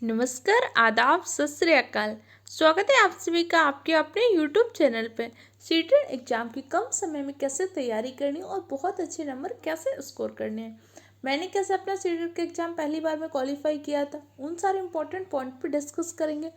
नमस्कार, आदाब, सत श्री अकाल। स्वागत है आप सभी का आपके अपने YouTube चैनल पे। सीटेट एग्ज़ाम की कम समय में कैसे तैयारी करनी और बहुत अच्छे नंबर कैसे स्कोर करने हैं। मैंने कैसे अपना सीटेट का एग्ज़ाम पहली बार में क्वालिफाई किया था, उन सारे इंपॉर्टेंट पॉइंट पे डिस्कस करेंगे।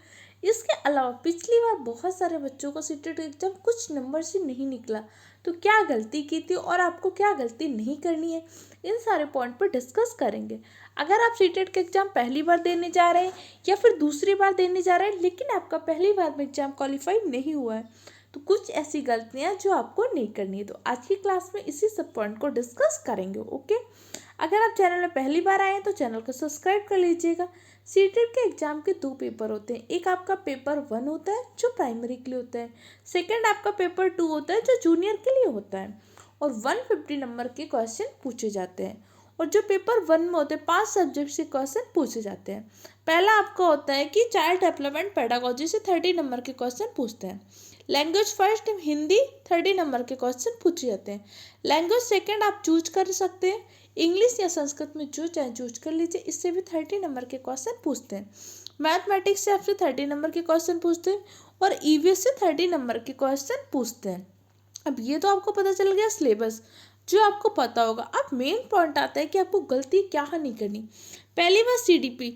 इसके अलावा पिछली बार बहुत सारे बच्चों को सीटेट एग्ज़ाम कुछ नंबर से नहीं निकला, तो क्या गलती की थी और आपको क्या गलती नहीं करनी है, इन सारे पॉइंट पर डिस्कस करेंगे। अगर आप सीटेट का एग्ज़ाम पहली बार देने जा रहे हैं या फिर दूसरी बार देने जा रहे हैं लेकिन आपका पहली बार में एग्ज़ाम क्वालिफाई नहीं हुआ है, तो कुछ ऐसी गलतियां जो आपको नहीं करनी है। तो आज की क्लास में इसी सब पॉइंट को डिस्कस करेंगे। ओके, अगर आप चैनल में पहली बार आए हैं तो चैनल को सब्सक्राइब कर लीजिएगा। सीटेट के एग्ज़ाम के 2 पेपर होते हैं। एक आपका पेपर 1 होता है जो प्राइमरी के लिए होता है, सेकेंड आपका पेपर 2 होता है जो जूनियर के लिए होता है, और 150 नंबर के क्वेश्चन पूछे जाते हैं। और जो पेपर 1 में होते हैं 5 सब्जेक्ट से क्वेश्चन पूछे जाते हैं। पहला आपका होता है कि चाइल्ड डेवलपमेंट पेडागोजी से 30 नंबर के क्वेश्चन पूछते हैं। लैंग्वेज फर्स्ट हिंदी 30 नंबर के क्वेश्चन पूछे जाते हैं। लैंग्वेज सेकंड आप चूज कर सकते हैं, इंग्लिश या संस्कृत में जो चाहे चूज कर लीजिए, इससे भी 30 नंबर के क्वेश्चन पूछते हैं। मैथमेटिक्स से आपसे 30 नंबर के क्वेश्चन पूछते हैं और ईवीएस से 30 नंबर के क्वेश्चन पूछते हैं। अब ये तो आपको पता चल गया सिलेबस जो आपको पता होगा। अब मेन पॉइंट आता है कि आपको गलती क्या नहीं करनी। पहली बात सीडीपी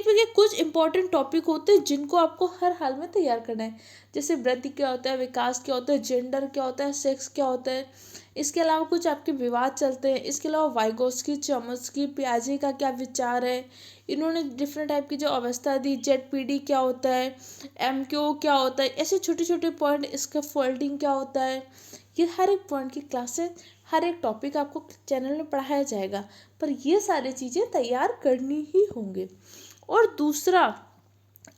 के कुछ इंपॉर्टेंट टॉपिक होते हैं जिनको आपको हर हाल में तैयार करना है। जैसे वृद्धि क्या होता है, विकास क्या होता है, जेंडर क्या होता है, सेक्स क्या होता है। इसके अलावा कुछ आपके विवाद चलते हैं। इसके अलावा वाइगोस्की, चॉम्स्की, पियाजे का क्या विचार है, इन्होंने डिफरेंट टाइप की जो अवस्था दी, जेडपीडी क्या होता है, एमक्यू क्या होता है, ऐसे छोटे छोटे पॉइंट, इसका फोल्डिंग क्या होता है। ये हर एक पॉइंट की क्लासेस, हर एक टॉपिक आपको चैनल में पढ़ाया जाएगा, पर ये सारी चीज़ें तैयार करनी ही होंगे। और दूसरा,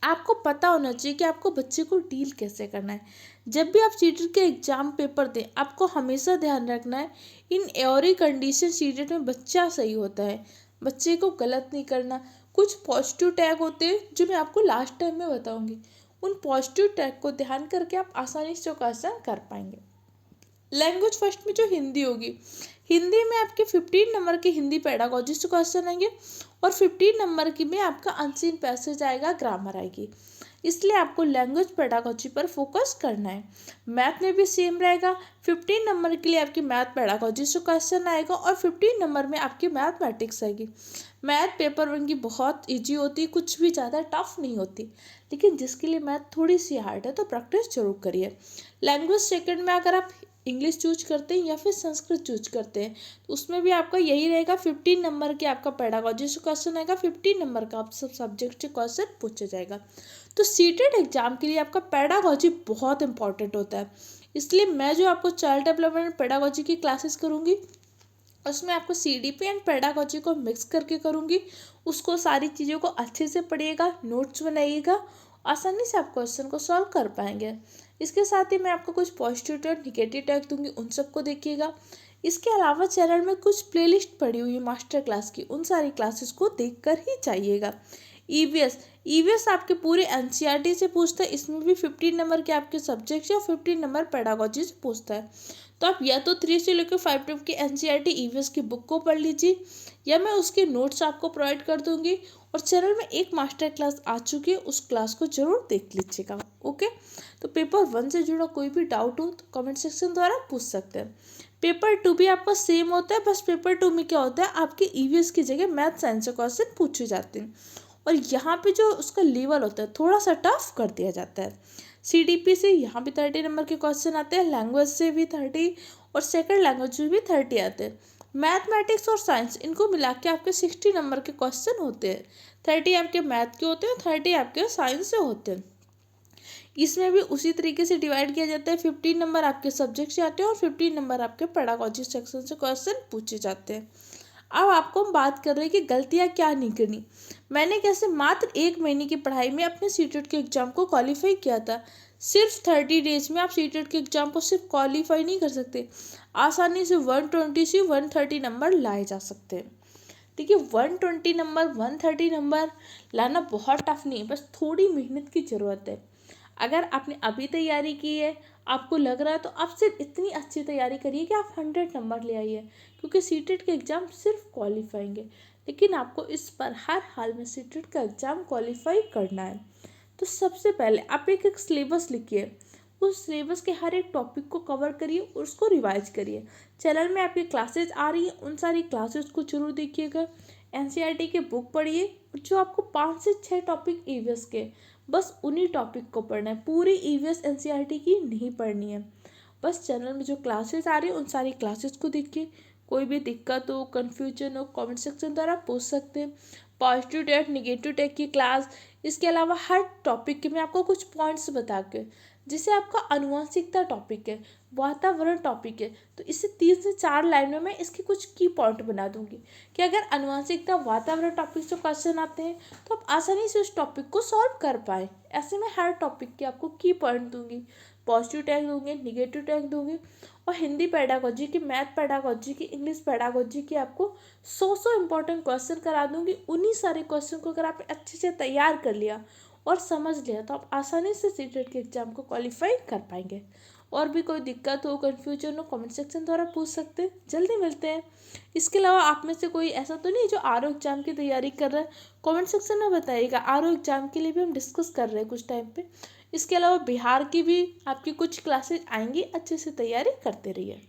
आपको पता होना चाहिए कि आपको बच्चे को डील कैसे करना है। जब भी आप सीटेट के एग्ज़ाम पेपर दें, आपको हमेशा ध्यान रखना है इन एवरी कंडीशन सीटेट में बच्चा सही होता है, बच्चे को गलत नहीं करना। कुछ पॉजिटिव टैग होते हैं जो मैं आपको लास्ट टाइम में बताऊंगी, उन पॉजिटिव टैग को ध्यान करके आप आसानी से क्वेश्चन कर पाएंगे। लैंग्वेज फर्स्ट में जो हिंदी होगी, हिंदी में आपके 15 नंबर के हिंदी पेडागोजी से क्वेश्चन आएंगे और 15 नंबर की में आपका अनसीन पैसेज आएगा, ग्रामर आएगी। इसलिए आपको लैंग्वेज पेडागोजी पर फोकस करना है। मैथ में भी सेम रहेगा, 15 नंबर के लिए आपकी मैथ पेडागोजी से क्वेश्चन आएगा और 15 नंबर में आपकी मैथमेटिक्स आएगी। मैथ पेपर 1 की बहुत ईजी होती है, कुछ भी ज़्यादा टफ नहीं होती, लेकिन जिसके लिए मैथ थोड़ी सी हार्ड है तो प्रैक्टिस जरूर करिए। लैंग्वेज सेकंड में अगर आप इंग्लिश चूज करते हैं या फिर संस्कृत चूज करते हैं तो उसमें भी आपका यही रहेगा, 15 नंबर के आपका पेडागोजी से क्वेश्चन आएगा, 15 नंबर का आप सब सब्जेक्ट से क्वेश्चन पूछा जाएगा। तो सीटेट एग्जाम के लिए आपका पेडागोजी बहुत इंपॉर्टेंट होता है। इसलिए मैं जो आपको चाइल्ड डेवलपमेंट पेडागोजी की क्लासेस करूँगी उसमें आपको सीडीपी एंड पेडागोजी को मिक्स करके करूँगी। उसको सारी चीज़ों को अच्छे से पढ़िएगा, नोट्स बनाइएगा, आसानी से आप क्वेश्चन को सॉल्व कर पाएंगे। इसके साथ ही मैं आपको कुछ पॉजिटिव टैग, निगेटिव टैग दूंगी, उन सबको देखिएगा। इसके अलावा चैनल में कुछ प्लेलिस्ट पड़ी हुई है मास्टर क्लास की, उन सारी क्लासेस को देखकर ही जाइएगा। ईवीएस आपके पूरे एनसीईआरटी से पूछता है, इसमें भी 15 नंबर के आपके सब्जेक्ट से और 15 नंबर पेडागोजी से पूछता है। तो आप या तो 3 से लेकर 5 तक की एनसीईआरटी ईवीएस की बुक को पढ़ लीजिए या मैं उसके नोट्स आपको प्रोवाइड कर दूंगी। और चैनल में एक मास्टर क्लास आ चुकी है, उस क्लास को जरूर देख लीजिएगा। ओके, तो पेपर 1 से जुड़ा कोई भी डाउट हो तो कमेंट सेक्शन द्वारा पूछ सकते हैं। पेपर 2 भी आपका सेम होता है, बस पेपर 2 में क्या होता है, आपके ईवीएस की जगह मैथ साइंस से क्वेश्चन पूछे जाते हैं और यहाँ पे जो उसका लेवल होता है थोड़ा सा टफ कर दिया जाता है। सीडीपी से यहाँ भी 30 नंबर के क्वेश्चन आते हैं, लैंग्वेज से भी 30 और सेकंड लैंग्वेज में भी 30 आते हैं। मैथमेटिक्स और साइंस इनको मिला के आपके 60 नंबर के क्वेश्चन होते हैं। 30 आपके मैथ के होते हैं, 30 आपके साइंस से होते हैं। इसमें भी उसी तरीके से डिवाइड किया जाता है, 15 नंबर आपके सब्जेक्ट से आते हैं और 15 नंबर आपके पेडागोजी सेक्शन से क्वेश्चन पूछे जाते हैं। अब आपको हम बात कर रहे हैं कि गलतियाँ क्या नहीं करनी। मैंने कैसे मात्र 1 महीने की पढ़ाई में अपने सीटेट के एग्ज़ाम को क्वालिफाई किया था। सिर्फ 30 डेज में आप सीटेट के एग्ज़ाम को सिर्फ क्वालिफाई नहीं कर सकते, आसानी से 120 से 130 नंबर लाए जा सकते हैं। देखिए 120 नंबर 130 नंबर लाना बहुत टफ नहीं है, बस थोड़ी मेहनत की ज़रूरत है। अगर आपने अभी तैयारी की है, आपको लग रहा है, तो आप सिर्फ इतनी अच्छी तैयारी करिए कि आप 100 नंबर ले आइए, क्योंकि सीटेट के एग्ज़ाम सिर्फ क्वालिफाइंग है। लेकिन आपको इस पर हर हाल में सीटेट का एग्ज़ाम क्वालिफाई करना है। तो सबसे पहले आप एक सिलेबस लिखिए, उस सिलेबस के हर एक टॉपिक को कवर करिए और उसको रिवाइज करिए। चैनल में आपकी क्लासेज आ रही हैं, उन सारी क्लासेस को जरूर देखिएगा। एनसीईआरटी के बुक पढ़िए, जो आपको 5 से 6 टॉपिक ईवीएस के, बस उन्हीं टॉपिक को पढ़ना है, पूरी ईवीएस एनसीईआरटी की नहीं पढ़नी है। बस चैनल में जो क्लासेस आ रही है उन सारी क्लासेस को देखिए। कोई भी दिक्कत हो, कन्फ्यूजन हो, कमेंट सेक्शन द्वारा पूछ सकते हैं। पॉजिटिव टैग, निगेटिव टैग की क्लास, इसके अलावा हर टॉपिक के मैं आपको कुछ पॉइंट्स बता के, जैसे आपका अनुवांशिकता टॉपिक है, वातावरण टॉपिक है, तो इसे 3 से 4 लाइनों में इसके कुछ की पॉइंट बना दूंगी कि अगर अनुवांशिकता वातावरण टॉपिक से क्वेश्चन आते हैं तो आप आसानी से उस टॉपिक को सॉल्व कर पाए। ऐसे में हर टॉपिक के आपको की पॉइंट दूंगी, पॉजिटिव टैग दूंगी, निगेटिव टैग दूंगी, और हिंदी पेडागोजी की, मैथ पेडागोजी की, इंग्लिश पेडागोजी की आपको 100 इंपॉर्टेंट क्वेश्चन करा दूंगी। उन्हीं सारे क्वेश्चन को अगर आपने अच्छे से तैयार कर लिया और समझ लिया तो आप आसानी से सीटेट के एग्ज़ाम को क्वालिफाई कर पाएंगे। और भी कोई दिक्कत हो, कन्फ्यूजन हो, कमेंट सेक्शन द्वारा पूछ सकते हैं। जल्दी मिलते हैं। इसके अलावा आप में से कोई ऐसा तो नहीं जो आरओ एग्ज़ाम की तैयारी कर रहा है? कमेंट सेक्शन में बताइएगा। आरओ एग्ज़ाम के लिए भी हम डिस्कस कर रहे हैं कुछ टाइम पे। इसके अलावा बिहार की भी आपकी कुछ क्लासेज आएंगी, अच्छे से तैयारी करते रहिए।